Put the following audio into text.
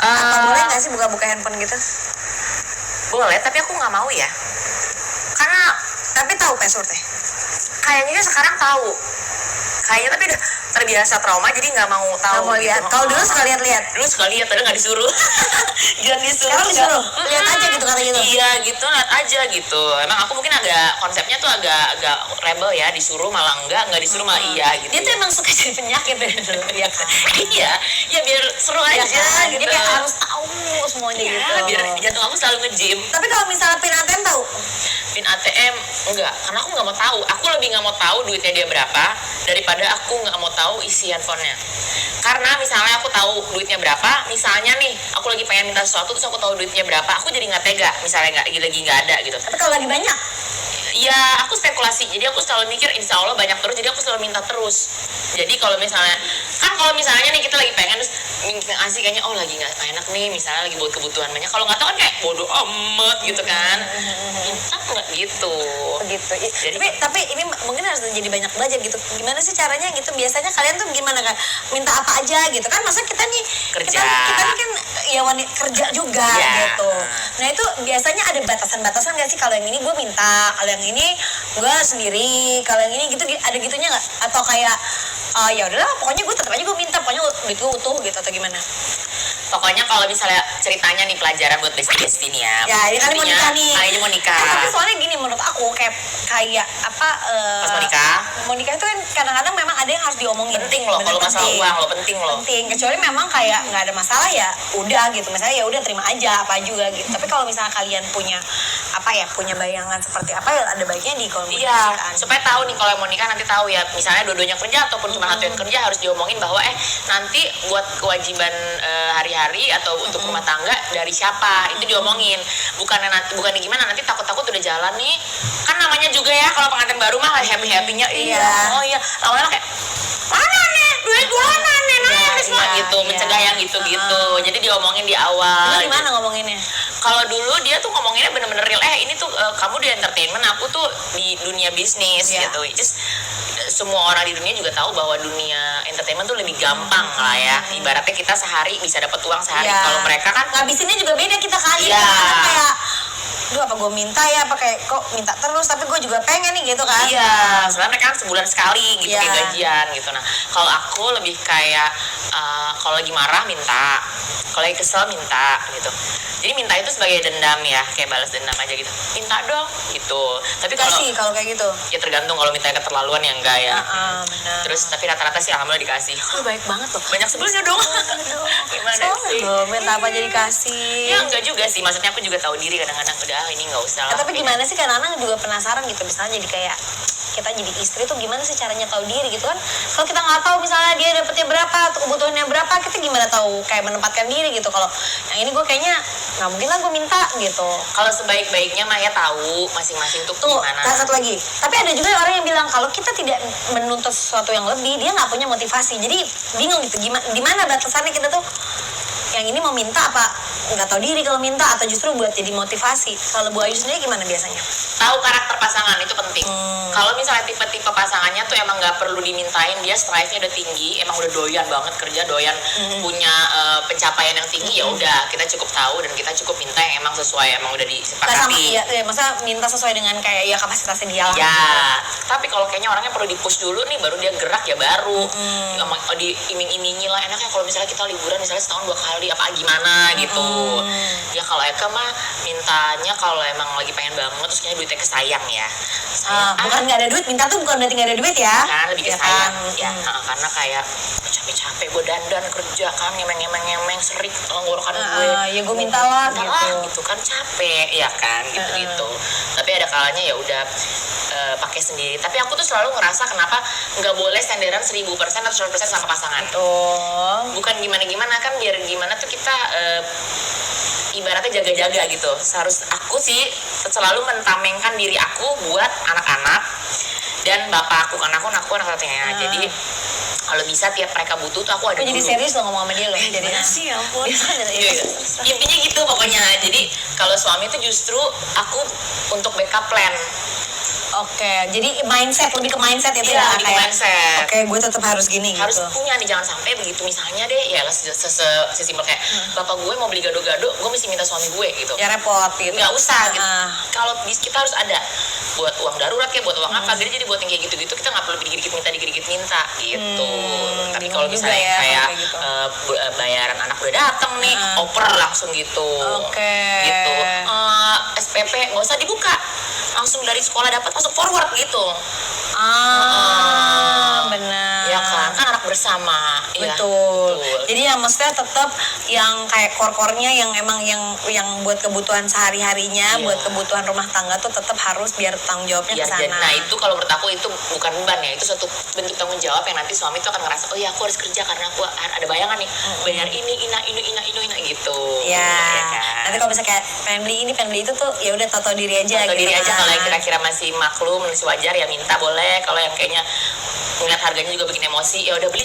Atau boleh nggak sih buka-buka handphone gitu? Boleh, tapi aku nggak mau ya. Karena Tapi tahu passwordnya? kayaknya sekarang tahu. Kayaknya tapi udah terbiasa trauma jadi nggak mau tahu. Nggak mau lihat. Kalau dulu suka lihat-lihat. Dulu suka lihat, padahal nggak disuruh. Jangan disuruh. Sekarang disuruh. Lihat aja gitu kata gitu. Iya gitu, lihat aja gitu. Emang aku mungkin agak konsepnya tuh agak rebel ya, disuruh malah nggak disuruh malah iya gitu. Dia tuh emang suka jadi penyakit ya dulu. Iya kan? Iya, ya biar seru aja kan? gitu. Dia kayak harus tahu semuanya Ya, gitu. biar jantung aku selalu nge-gym. Tapi kalau misalnya pin ATM tahu? Pin ATM enggak, karena aku nggak mau tahu. Aku lebih nggak mau tahu duitnya dia berapa daripada aku nggak mau tahu isi handphonenya. Karena misalnya aku tahu duitnya berapa, misalnya nih aku lagi pengen minta sesuatu terus aku tahu duitnya berapa, aku jadi nggak tega. Misalnya lagi nggak ada gitu. Tapi kalau lagi banyak? Ya aku spekulasi, jadi aku selalu mikir insya Allah banyak terus, jadi aku selalu minta terus. Jadi kalau misalnya nih kita lagi pengen terus ngasih kayaknya oh lagi nggak enak nih, misalnya lagi buat kebutuhan banyak, kalau nggak tahu kan kayak bodoh amat gitu kan, minta nggak gitu. Begitu. Jadi, tapi ini mungkin harus jadi banyak belajar gitu. Gimana sih caranya gitu? Biasanya kalian tuh gimana kan? Minta apa aja gitu kan? Masa kita nih Kerja. kita nih kan ya wanita kerja juga Iya. gitu. Nah itu biasanya ada batasan-batasan nggak sih? Kalau yang ini gue minta, kalau yang ini gue sendiri, kalau yang ini gitu ada gitunya nggak? Atau kayak ya udahlah pokoknya gue tetap aja gue minta, pokoknya duit gue utuh gitu atau gimana? pokoknya kalau misalnya ceritanya nih pelajaran buat besti nih ya. Ya ini kan mau nikah nih. Ini mau nikah. Tapi soalnya gini menurut aku kayak apa? Pas mau nikah. Mau nikah itu kan kadang-kadang memang ada yang harus diomongin. Penting loh kalau masalah uang lo penting loh. Penting. Kecuali memang kayak nggak ada masalah ya udah gitu. Misalnya ya udah terima aja apa juga gitu. Tapi kalau misalnya kalian punya punya bayangan seperti apa ya ada baiknya dikomunikasikan. Iya, supaya tahu nih kalau mau nikah nanti tahu ya. Misalnya dua-duanya kerja ataupun cuma satu yang kerja harus diomongin bahwa nanti buat kewajiban hari-hari atau untuk rumah tangga dari siapa itu diomongin. Bukan gimana nanti takut-takut udah jalan nih. Kan namanya juga ya kalau pengantin baru mah happy-happynya Iya. Oh iya, awalnya kayak mana nih duit gua mana nih semua gitu, mencegah yang gitu-gitu. Jadi diomongin di awal. Lu gimana ngomonginnya? Kalau dulu dia tuh ngomonginnya bener-bener real, ini tuh kamu di entertainment, aku tuh di dunia bisnis gitu. Just semua orang di dunia juga tahu bahwa dunia entertainment tuh lebih gampang lah ya. Ibaratnya kita sehari bisa dapat uang sehari. Kalau mereka kan ngabisinnya juga beda kita kali. Iya. Kayak duh apa gue minta ya apa kayak kok minta terus tapi gue juga pengen nih gitu kan. Iya, sebenarnya mereka kan sebulan sekali gitu di gajian gitu. Nah kalau aku lebih kayak kalau lagi marah minta, kalau lagi kesel minta gitu. Jadi minta itu sebagai dendam ya, kayak balas dendam aja gitu. Minta dong gitu. Tapi kalau kayak gitu ya tergantung, kalau mintanya keterlaluan ya enggak ya. Benar. Terus tapi rata-rata sih alhamdulillah dikasih. Baik banget loh. Banyak sebelumnya dong. Gimana sih? Minta apa aja dikasih. Ya enggak juga sih, maksudnya aku juga tahu diri kadang-kadang udah ini enggak usah lah. Tapi gimana sih, kadang-kadang juga penasaran gitu, misalnya jadi kayak kita jadi istri tuh gimana sih caranya tahu diri gitu kan. Kalau kita nggak tahu misalnya dia dapetnya berapa atau kebutuhannya berapa, kita gimana tahu kayak menempatkan diri gitu. Kalau yang ini gue kayaknya nggak mungkin lah gue minta gitu. Kalau sebaik-baiknya Maya tahu masing-masing tuh gimana. Satu lagi, tapi ada juga orang yang bilang kalau kita tidak menuntut sesuatu yang lebih, dia nggak punya motivasi. Jadi bingung gitu, di mana batasannya kita tuh yang ini mau minta apa nggak tahu diri kalau minta, atau justru buat jadi motivasi. Kalau Bu Ayu sendiri gimana biasanya? Tahu karakter pasangan itu penting. Kalau misalnya tipe-tipe pasangannya tuh emang nggak perlu dimintain, dia strive-nya udah tinggi, emang udah doyan banget kerja, doyan punya pencapaian yang tinggi, ya udah kita cukup tahu dan kita cukup minta yang emang sesuai, emang udah disepakati. Ya, masa minta sesuai dengan kayak ya kapasitasnya dia lah. Ya, tapi kalau kayaknya orangnya perlu di-push dulu nih, baru dia gerak ya baru. Diiming-imingi lah, enaknya kalau misalnya kita liburan misalnya setahun 2 kali apa gimana gitu. Ya kalau Eka mah mintanya kalau emang lagi pengen banget terus kayaknya duitnya ke sayang ya. Bukan nggak ada duit, minta tuh bukan berarti nggak ada duit ya. Kan lebih ke sayang ya. Karena kayak capek-capek gue dandan kerja kan, ngemeng-ngemeng serik tenggorokan gue. Ya gue minta lah gitu kan, capek ya kan gitu. Tapi ada kalanya ya udah pakai sendiri. Tapi aku tuh selalu ngerasa kenapa nggak boleh standaran 1000% atau 100% sama pasangan. Bukan gimana-gimana kan, biar gimana tuh kita ibaratnya jaga-jaga gitu. Aku sih selalu mentamengkan diri aku buat anak-anak dan bapak aku, karena aku anak satunya. Jadi kalau bisa tiap mereka butuh tuh aku ada dulu. Jadi serius lo ngomong sama dia lo. Jadi sih ya ampun. Intinya gitu pokoknya. Jadi kalau suami tuh justru aku untuk backup plan. Oke, jadi lebih ke mindset itu Iya, ya lebih ke mindset. Oke, gue tetap harus gini Harus gitu. punya nih, jangan sampai begitu misalnya deh ya sesimpel kayak bapak gue mau beli gado-gado, gue mesti minta suami gue gitu. Ya repot gitu. Nggak usah gitu. Ah. Kalau kita harus ada buat uang darurat ya, buat uang apa, jadi buat yang kayak gitu-gitu kita nggak perlu dikit-dikit minta gitu. Tapi kalau bingung misalnya juga ya, kayak kalau kayak gitu. bayaran anak udah dateng nih, oper langsung gitu. Oke. Gitu. SPP nggak usah dibuka, langsung dari sekolah dapat masuk forward gitu. Benar. Ya kan anak bersama. Betul. Ya, betul. Jadi ya maksudnya tetap yang kayak core-core-nya yang emang yang buat kebutuhan sehari-harinya, Iya. buat kebutuhan rumah tangga tuh tetap harus biar tanggung jawabnya ke Biar jadi, sana. nah itu kalau menurut aku itu bukan beban ya, itu suatu bentuk tanggung jawab yang nanti suami tuh akan ngerasa oh ya aku harus kerja karena aku ada bayangan nih bayar ini gitu. Ya, Kan? nanti kalau misalnya kayak pengen beli itu tuh ya udah tahu diri aja. Atau gitu diri aja, kan. kalau yang kira-kira masih maklum masih wajar ya minta boleh, kalau yang kayaknya ngeliat harganya juga bikin emosi ya udah beli